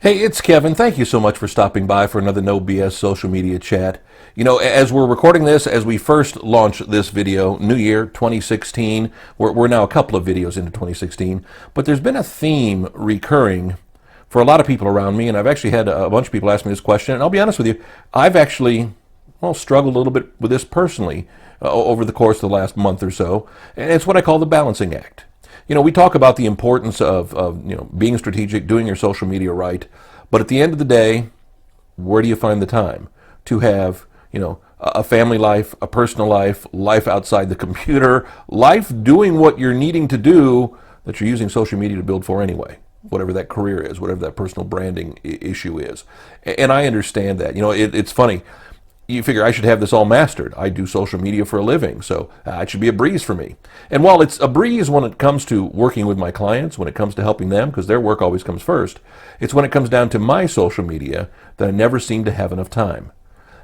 Hey, it's Kevin. Thank you so much for stopping by for another No BS social media chat. You know, as we're recording this, as we first launched this video, New Year 2016, we're now a couple of videos into 2016, but there's been a theme recurring for a lot of people around me, and I've actually had a bunch of people ask me this question, and I'll be honest with you, I've actually, struggled a little bit with this personally over the course of the last month or so, and it's what I call the balancing act. You know, we talk about the importance of being strategic, doing your social media right, but at the end of the day, where do you find the time to have, a family life, a personal life, life outside the computer, life doing what you're needing to do that you're using social media to build for anyway, whatever that career is, whatever that personal branding issue is. And I understand that. You know, it's funny. You figure I should have this all mastered. I do social media for a living, so it should be a breeze for me. And while it's a breeze when it comes to working with my clients, when it comes to helping them, because their work always comes first, it's when it comes down to my social media that I never seem to have enough time.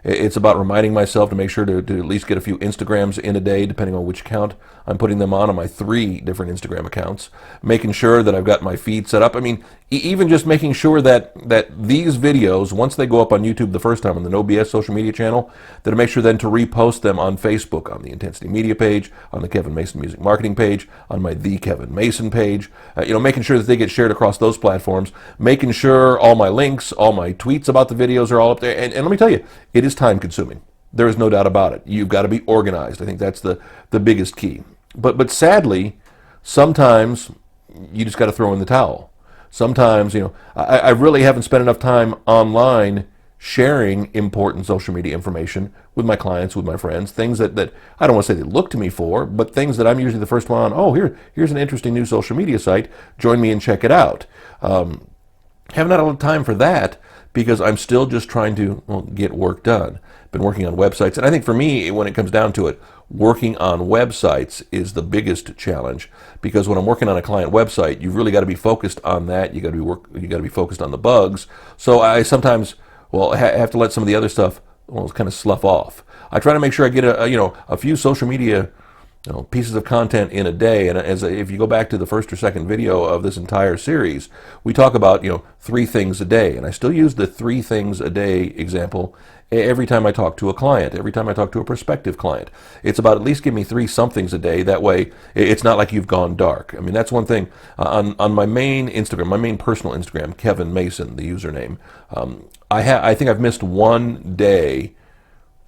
It's about reminding myself to make sure to at least get a few Instagrams in a day, depending on which account I'm putting them on my 3 different Instagram accounts. Making sure that I've got my feed set up. I mean, even just making sure that these videos, once they go up on YouTube the first time on the No BS social media channel, that I make sure then to repost them on Facebook, on the Intensity Media page, on the Kevin Mason Music Marketing page, on my The Kevin Mason page. Making sure that they get shared across those platforms. Making sure all my links, all my tweets about the videos are all up there. And let me tell you, it is time consuming. There is no doubt about it. You've got to be organized. I think that's the biggest key. But sadly, sometimes you just got to throw in the towel. Sometimes, I really haven't spent enough time online sharing important social media information with my clients, with my friends, things that I don't want to say they look to me for, but things that I'm usually the first one on. Oh, here's an interesting new social media site. Join me and check it out. Haven't had a lot of time for that because I'm still just trying to get work done. Been working on websites, and I think for me, when it comes down to it, working on websites is the biggest challenge, because when I'm working on a client website, you've really got to be focused on that. You got to be focused on the bugs. So I sometimes have to let some of the other stuff kind of slough off. I try to make sure I get a few social media pieces of content in a day. And if you go back to the first or second video of this entire series, we talk about 3 things a day, and I still use the 3 things a day example every time I talk to a client, every time I talk to a prospective client. It's about at least give me 3 somethings a day. That way, it's not like you've gone dark. I mean, that's one thing. On my main Instagram, my main personal Instagram, Kevin Mason, the username, I think I've missed one day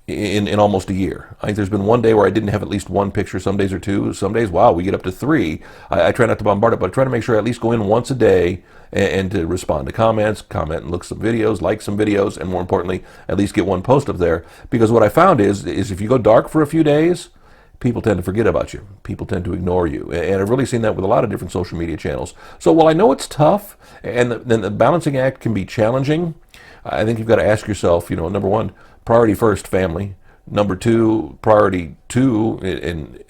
in almost a year. I think there's been one day where I didn't have at least 1 picture. Some days or 2. Some days, wow, we get up to 3. I try not to bombard it, but I try to make sure I at least go in once a day and to respond to comments, comment and look some videos, like some videos, and more importantly, at least get 1 post up there. Because what I found is if you go dark for a few days, people tend to forget about you. People tend to ignore you. And I've really seen that with a lot of different social media channels. So while I know it's tough, and then the balancing act can be challenging, I think you've got to ask yourself, number 1, priority first, family. Number 2, priority 2,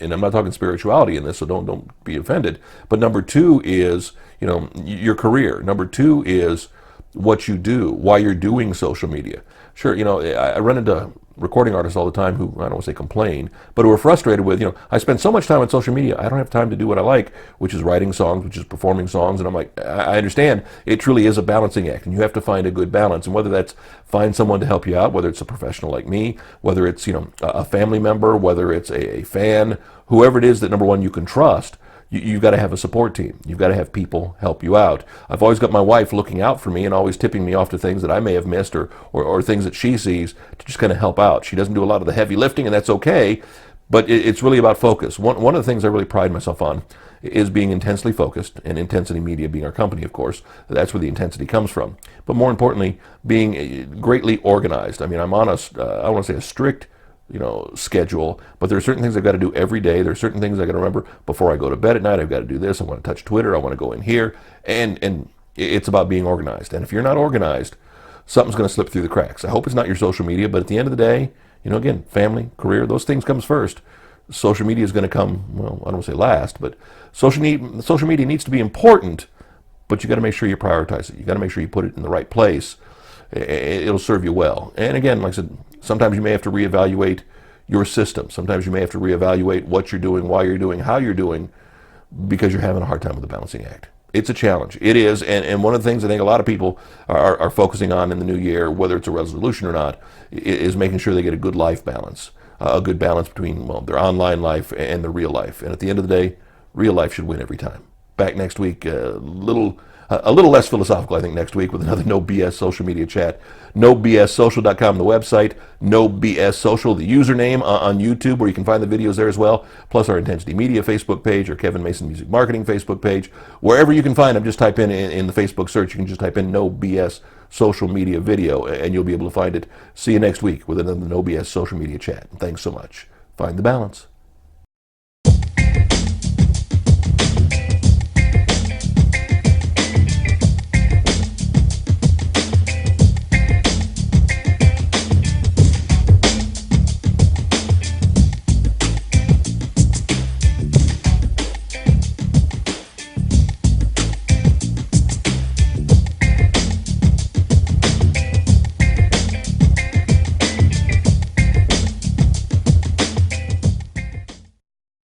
and I'm not talking spirituality in this, so don't be offended. But number 2 is, your career. Number 2 is what you do, why you're doing social media. Sure, I run into recording artists all the time who, I don't want to say complain, but who are frustrated with, I spend so much time on social media, I don't have time to do what I like, which is writing songs, which is performing songs. And I'm like, I understand it truly is a balancing act, and you have to find a good balance. And whether that's find someone to help you out, whether it's a professional like me, whether it's, a family member, whether it's a fan, whoever it is that, number 1, you can trust, you've got to have a support team. You've got to have people help you out. I've always got my wife looking out for me and always tipping me off to things that I may have missed or things that she sees to just kind of help out. She doesn't do a lot of the heavy lifting, and that's okay, but it's really about focus. One of the things I really pride myself on is being intensely focused, and Intensity Media being our company, of course. That's where the intensity comes from. But more importantly, being greatly organized. I mean, I'm on I don't want to say a strict schedule, but there are certain things I've got to do every day. There are certain things I got to remember before I go to bed at night. I've got to do this. I want to touch Twitter. I want to go in here, and it's about being organized. And if you're not organized, something's going to slip through the cracks. I hope it's not your social media, but at the end of the day, again, family, career, those things comes first. Social media is going to come, I don't want to say last, but social media needs to be important, but you got to make sure you prioritize it. You got to make sure you put it in the right place. It'll serve you well. And again, like I said, sometimes you may have to reevaluate your system. Sometimes you may have to reevaluate what you're doing, why you're doing, how you're doing, because you're having a hard time with the balancing act. It's a challenge. It is, and one of the things I think a lot of people are focusing on in the new year, whether it's a resolution or not, is making sure they get a good life balance, a good balance between, well, their online life and their real life. And at the end of the day, real life should win every time. Back next week, a little less philosophical, I think, next week with another No BS social media chat. NoBSSocial.com, the website. No BS Social, the username on YouTube, where you can find the videos there as well. Plus our Intensity Media Facebook page or Kevin Mason Music Marketing Facebook page. Wherever you can find them, just type in the Facebook search. You can just type in No BS Social Media Video, and you'll be able to find it. See you next week with another No BS social media chat. Thanks so much. Find the balance.